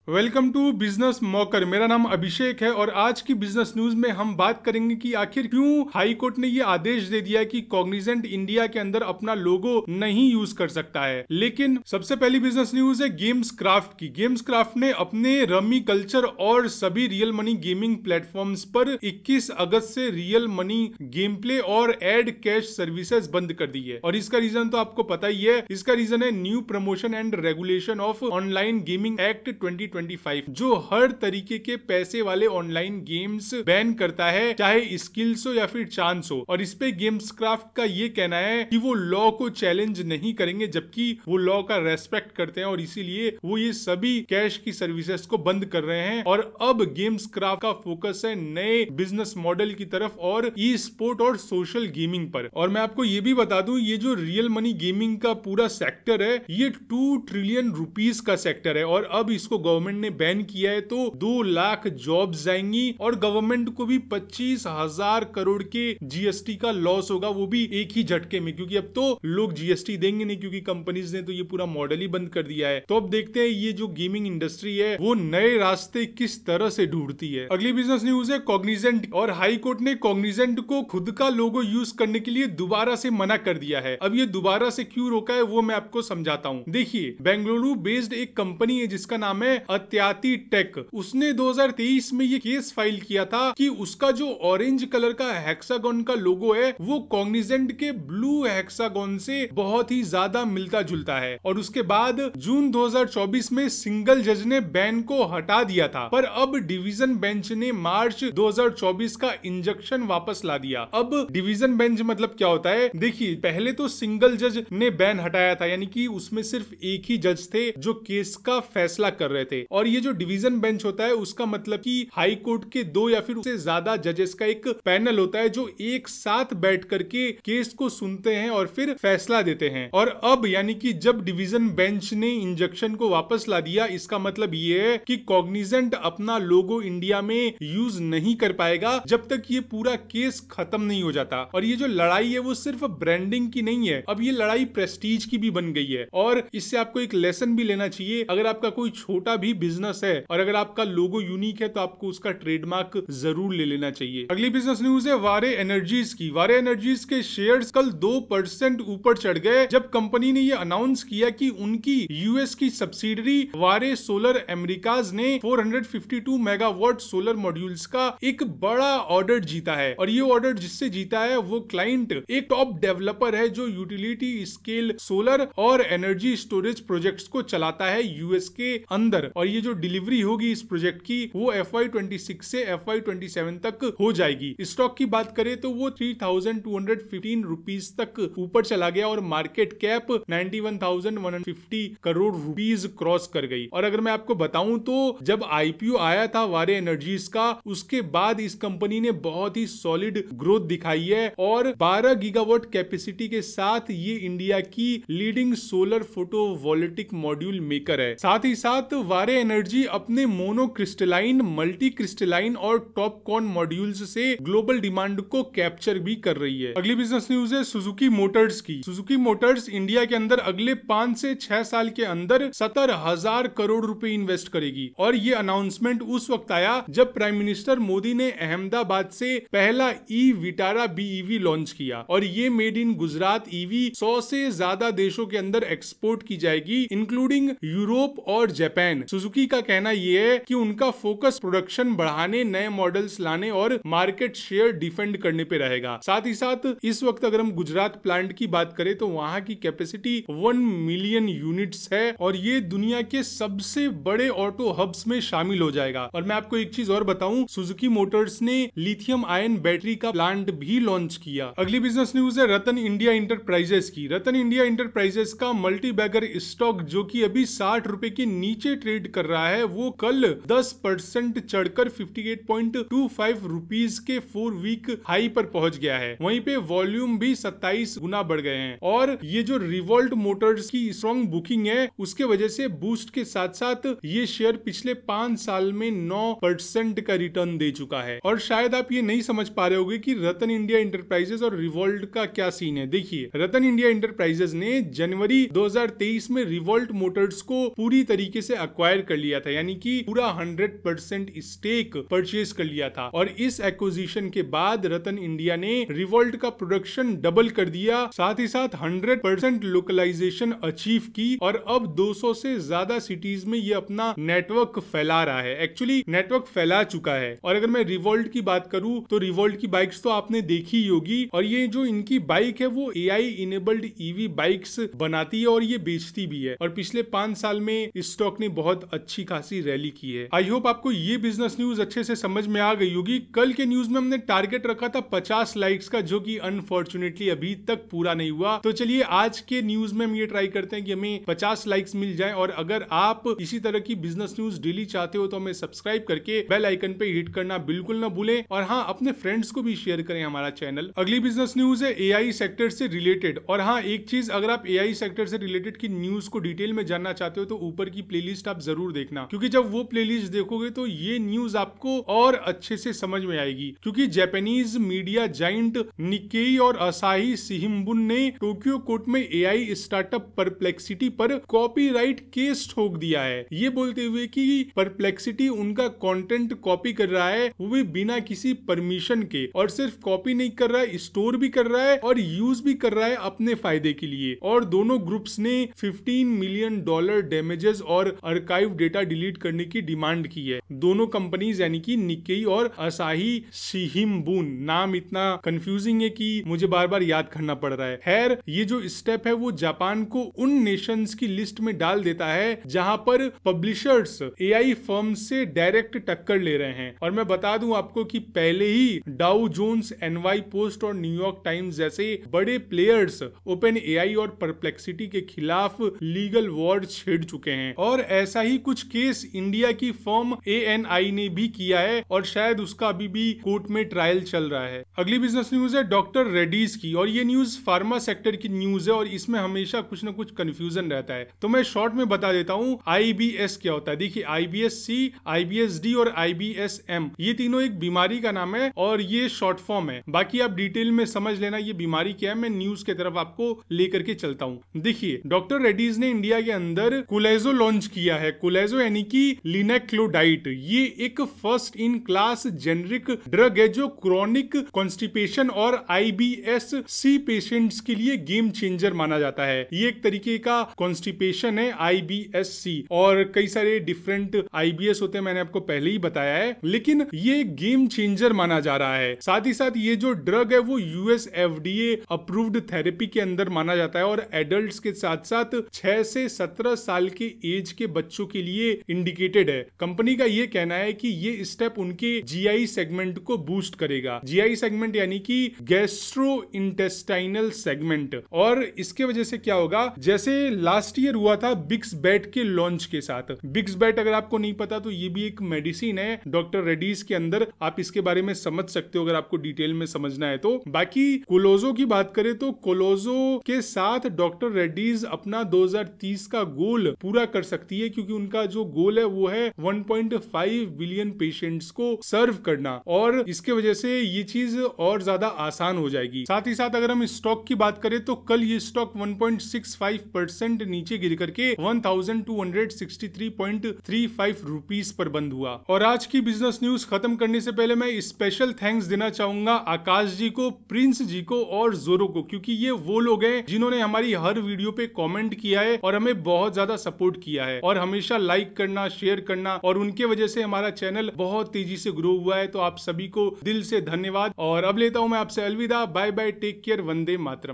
Welcome to business मॉकर। मेरा नाम अभिषेक है और आज की बिजनेस न्यूज में हम बात करेंगे कि आखिर क्यों हाई कोर्ट ने ये आदेश दे दिया कि कॉग्निजेंट इंडिया के अंदर अपना लोगो नहीं यूज कर सकता है। लेकिन सबसे पहली बिजनेस न्यूज है गेम्स क्राफ्ट की। गेम्स क्राफ्ट ने अपने रमी कल्चर और सभी रियल मनी गेमिंग प्लेटफॉर्म्स पर 21 अगस्त से रियल मनी गेम प्ले और एड कैश सर्विसेज बंद कर दी है। और इसका रीजन तो आपको पता ही है, इसका रीजन है new promotion and regulation of online gaming act 2025, जो हर तरीके के पैसे वाले ऑनलाइन गेम्स बैन करता है, चाहे स्किल्स हो या फिर चांस हो। और इस पे गेम्स क्राफ्ट का ये कहना है कि वो लॉ को चैलेंज नहीं करेंगे, जबकि वो लॉ का रेस्पेक्ट करते हैं और इसीलिए वो ये सभी कैश की सर्विसेज को बंद कर रहे हैं। और अब गेम्स क्राफ्ट का फोकस है नए बिजनेस मॉडल की तरफ और ई स्पोर्ट और सोशल गेमिंग पर। और मैं आपको ये भी बता दूं, ये जो रियल मनी गेमिंग का पूरा सेक्टर है, ये 2 ट्रिलियन रुपीस का सेक्टर है। और अब इसको गवर्नमेंट ने बैन किया है तो 2 लाख जॉब्स जाएंगी और गवर्नमेंट को भी 25,000 करोड़ के जीएसटी का लॉस होगा, वो भी एक ही झटके में, क्योंकि अब तो लोग जीएसटी देंगे नहीं, क्योंकि कंपनीज ने तो ये पूरा मॉडल ही बंद कर दिया है। तो अब देखते हैं ये जो गेमिंग इंडस्ट्री है वो नए रास्ते किस तरह से ढूंढती है। अगली बिजनेस न्यूज है कॉग्निजेंट, और हाई कोर्ट ने कॉग्निजेंट को खुद का लोगो यूज करने के लिए दोबारा से मना कर दिया है। अब ये दोबारा से क्यों रोका है वो मैं आपको समझाता हूँ। देखिए, बेंगलुरु बेस्ड एक कंपनी है जिसका नाम है अत्याति टेक। उसने 2023 में ये केस फाइल किया था कि उसका जो ऑरेंज कलर का हेक्सागोन का लोगो है वो कॉग्निजेंट के ब्लू हेक्सागोन से बहुत ही ज्यादा मिलता जुलता है। और उसके बाद जून 2024 में सिंगल जज ने बैन को हटा दिया था, पर अब डिवीजन बेंच ने मार्च 2024 का इंजंक्शन वापस ला दिया। अब डिवीजन बेंच मतलब क्या होता है? देखिए, पहले तो सिंगल जज ने बैन हटाया था, यानी कि उसमें सिर्फ एक ही जज थे जो केस का फैसला कर रहे थे। और ये जो डिवीजन बेंच होता है उसका मतलब कि हाई कोर्ट के 2 या फिर उससे ज्यादा जजेस का एक पैनल होता है जो एक साथ बैठ करके केस को सुनते हैं और फिर फैसला देते हैं। और अब यानी कि जब डिवीजन बेंच ने इंजंक्शन को वापस ला दिया, इसका मतलब ये है कि कॉग्निजेंट अपना लोगो इंडिया में यूज नहीं कर पाएगा जब तक ये पूरा केस खत्म नहीं हो जाता। और ये जो लड़ाई है वो सिर्फ ब्रांडिंग की नहीं है, अब ये लड़ाई प्रेस्टीज की भी बन गई है। और इससे आपको एक लेसन भी लेना चाहिए। अगर आपका कोई छोटा भी बिजनेस है और अगर आपका लोगो यूनिक है तो आपको उसका ट्रेडमार्क जरूर ले लेना चाहिए। अगली बिजनेस न्यूज है वारे एनर्जीज की। वारे एनर्जीज के शेयर्स कल 2% ऊपर चढ़ गए जब कंपनी ने यह अनाउंस किया कि उनकी यूएस की सब्सिडरी वारे सोलर अमेरिकाज ने 452 मेगावाट सोलर मॉड्यूल्स का एक बड़ा ऑर्डर जीता है। और ये ऑर्डर जिससे जीता है वो क्लाइंट एक टॉप डेवलपर है जो यूटिलिटी स्केल सोलर और एनर्जी स्टोरेज प्रोजेक्ट्स को चलाता है यूएस के अंदर। और ये जो डिलीवरी होगी इस प्रोजेक्ट की वो FY26 से FY27 तक हो जाएगी। स्टॉक की बात करें तो वो 3,215 रुपीज तक ऊपर चला गया और market cap 91,150 crore rupees cross कर गई। और अगर मैं आपको बताऊं तो जब आईपीओ आया था वारे एनर्जीज का, उसके बाद इस कंपनी ने बहुत ही सॉलिड ग्रोथ दिखाई है और 12 गीगावाट कैपेसिटी के साथ ये इंडिया की leading solar photovoltaic module maker है। साथ ही साथ वारे एनर्जी अपने मोनो क्रिस्टलाइन, मल्टी क्रिस्टलाइन और टॉप कॉन मॉड्यूल्स से ग्लोबल डिमांड को कैप्चर भी कर रही है। अगली बिजनेस न्यूज है सुजुकी मोटर्स की। सुजुकी मोटर्स इंडिया के अंदर अगले 5 से 6 साल के अंदर 70,000 करोड़ रुपए इन्वेस्ट करेगी। और ये अनाउंसमेंट उस वक्त आया जब प्राइम मिनिस्टर मोदी ने अहमदाबाद से पहला ई विटारा बीईवी लॉन्च किया। और ये मेड इन गुजरात ईवी 100 से ज्यादा देशों के अंदर एक्सपोर्ट की जाएगी, इंक्लूडिंग यूरोप और जापान। सुजुकी का कहना यह है कि उनका फोकस प्रोडक्शन बढ़ाने, नए मॉडल्स लाने और मार्केट शेयर डिफेंड करने पे रहेगा। साथ ही साथ इस वक्त अगर हम गुजरात प्लांट की बात करें तो वहां की कैपेसिटी 1 मिलियन यूनिट्स है और ये दुनिया के सबसे बड़े ऑटो हब्स में शामिल हो जाएगा। और मैं आपको एक चीज और बताऊं, सुजुकी मोटर्स ने लिथियम आयन बैटरी का प्लांट भी लॉन्च किया। अगली बिजनेस न्यूज है रतन इंडिया इंटरप्राइजेस की। रतन इंडिया इंटरप्राइजेस का मल्टी बैगर स्टॉक जो कि अभी 60 रुपए के नीचे ट्रेड कर रहा है, वो कल 10% चढ़कर 58.25 रुपीज के 4 वीक हाई पर पहुंच गया है। वहीं पे वॉल्यूम भी 27 गुना बढ़ गए हैं। और ये जो रिवोल्ट मोटर्स की स्ट्रॉन्ग बुकिंग है उसके वजह से बूस्ट के साथ साथ ये शेयर पिछले 5 साल में 9% का रिटर्न दे चुका है। और शायद आप ये नहीं समझ पा रहे होंगे कि रतन इंडिया इंटरप्राइजेस और रिवोल्ट का क्या सीन है। देखिए, रतन इंडिया इंटरप्राइजेस ने जनवरी 2023 में रिवोल्ट मोटर्स को पूरी तरीके से अक्वायर एक्वायर कर लिया था, यानी कि पूरा 100% स्टेक परचेज कर लिया था। और इस एक्विजिशन के बाद रतन इंडिया ने रिवोल्ट का प्रोडक्शन डबल कर दिया, साथ ही साथ 100% लोकलाइजेशन अचीव की और अब 200 से ज्यादा सिटीज में ये अपना नेटवर्क फैला रहा है। एक्चुअली नेटवर्क फैला चुका है। और अगर मैं रिवोल्ट की बात करूं तो रिवोल्ट की बाइक्स तो आपने देखी ही होगी, और ये जो इनकी बाइक है वो एआई इनेबल्ड ईवी बाइक्स बनाती है और ये बेचती भी है। और पिछले 5 साल में इस स्टॉक ने बहुत अच्छी खासी रैली की है। आई होप आपको ये बिजनेस न्यूज अच्छे से समझ में आ गई होगी। कल के न्यूज में हमने टारगेट रखा था 50 लाइक्स का, जो कि अनफॉर्चुनेटली अभी तक पूरा नहीं हुआ। तो चलिए आज के न्यूज में हम ये ट्राई करते हैं कि हमें 50 लाइक्स मिल जाए। और अगर आप इसी तरह की बिजनेस न्यूज डेली चाहते हो तो हमें सब्सक्राइब करके बेल आइकन पे हिट करना बिल्कुल ना भूलें। और हाँ, अपने फ्रेंड्स को भी शेयर करें हमारा चैनल। अगली बिजनेस न्यूज है एआई सेक्टर से रिलेटेड। और हाँ, एक चीज, अगर आप एआई सेक्टर से रिलेटेड की न्यूज को डिटेल में जानना चाहते हो तो ऊपर की प्लेलिस्ट आप जरूर देखना, क्योंकि जब वो प्लेलिस्ट देखोगे तो ये न्यूज आपको और अच्छे से समझ में आएगी। क्योंकि जापानीज मीडिया जाइंट निक्केई और असाही शिंबुन ने टोक्यो कोर्ट में एआई स्टार्टअप परप्लेक्सिटी पर कॉपीराइट केस ठोक दिया है, ये बोलते हुए कि परप्लेक्सिटी उनका कंटेंट कॉपी कर रहा है, वो भी बिना किसी परमिशन के। और सिर्फ कॉपी नहीं कर रहा है, स्टोर भी कर रहा है और यूज भी कर रहा है अपने फायदे के लिए। और दोनों ग्रुप्स ने $15 मिलियन डैमेजेस और आर्काइव डेटा डिलीट करने की डिमांड की है। दोनों कंपनीज यानी कि निक्केई और असाही शिंबुन, नाम इतना कंफ्यूजिंग है कि मुझे बार बार याद करना पड़ रहा है। खैर, ये जो स्टेप है वो जापान को उन नेशंस की लिस्ट में डाल देता है जहां पर पब्लिशर्स एआई फर्म से डायरेक्ट टक्कर ले रहे हैं। और मैं बता दूं आपको कि पहले ही डाउ जोन्स, एनवाई पोस्ट और न्यूयॉर्क टाइम्स जैसे बड़े प्लेयर्स ओपन एआई और परप्लेक्सिटी के खिलाफ लीगल वॉर छेड़ चुके हैं। और ऐसा ही कुछ केस इंडिया की फर्म एएनआई ने भी किया है और शायद उसका अभी भी कोर्ट में ट्रायल चल रहा है। अगली बिजनेस न्यूज है डॉक्टर रेड्डीज की, और ये न्यूज फार्मा सेक्टर की न्यूज है और इसमें हमेशा कुछ ना कुछ कंफ्यूजन रहता है। तो मैं शॉर्ट में बता देता हूँ आईबीएस क्या होता है। देखिए, आईबीएस-सी, आईबीएस-डी और आईबीएस-एम, ये तीनों एक बीमारी का नाम है और ये शॉर्ट फॉर्म है। बाकी आप डिटेल में समझ लेना ये बीमारी क्या है। मैं न्यूज की तरफ आपको लेकर के चलता हूँ। देखिए, डॉक्टर रेड्डीज ने इंडिया के अंदर कोलेजो लॉन्च किया है। कोलेजो यानी कि लिनेक्लोडाइड, ये एक first in class generic drug है जो क्रोनिक कॉन्स्टिपेशन और आईबीएस-सी पेशेंट्स के लिए गेम चेंजर माना जाता है। ये एक तरीके का कॉन्स्टिपेशन है आईबीएस-सी, और कई सारे डिफरेंट आईबीएस होते हैं, मैंने आपको पहले ही बताया है, लेकिन ये एक गेम चेंजर माना जा रहा है। साथ ही साथ ये जो ड्रग है वो यूएस एफडीए अप्रूव्ड थेरेपी के अंदर माना जाता है और एडल्ट्स के साथ साथ 6 से 17 साल के एज के बच्चों के लिए इंडिकेटेड है। कंपनी का ये कहना है कि ये स्टेप उनके जीआई सेगमेंट को बूस्ट करेगा। जीआई सेगमेंट यानी कि गैस्ट्रो इंटेस्टाइनल सेगमेंट। और इसके वजह से क्या होगा, जैसे लास्ट ईयर हुआ था बिक्स बैट के लॉन्च के साथ। बिक्स बैट अगर आपको नहीं पता तो ये भी एक मेडिसिन है डॉक्टर रेड्डीज के अंदर, आप इसके बारे में समझ सकते हो अगर आपको डिटेल में समझना है तो। बाकी कोलोजो की बात करें तो कोलोजो के साथ डॉक्टर रेड्डीज अपना 2030 का गोल पूरा कर सकती है, क्योंकि उनका जो गोल है वो है 1.5 बिलियन पेशेंट्स को सर्व करना, और इसके वजह से ये चीज और ज्यादा आसान हो जाएगी। साथ ही साथ अगर हम स्टॉक की बात करें तो कल ये स्टॉक 1.65% नीचे गिर करके 1263.35 रुपीस पर बंद हुआ। और आज की बिजनेस न्यूज खत्म करने से पहले मैं स्पेशल थैंक्स देना चाहूंगा आकाश जी को, प्रिंस जी को और जोरो को, क्योंकि ये वो लोग हैं जिन्होंने हमारी हर वीडियो पे कमेंट किया है और हमें बहुत ज्यादा सपोर्ट किया है और हमेशा लाइक करना, शेयर करना, और उनके वजह से हमारा चैनल बहुत तेजी से ग्रो हुआ है। तो आप सभी को दिल से धन्यवाद। और अब लेता हूं मैं आपसे अलविदा। Bye bye, take care, Vande Mataram.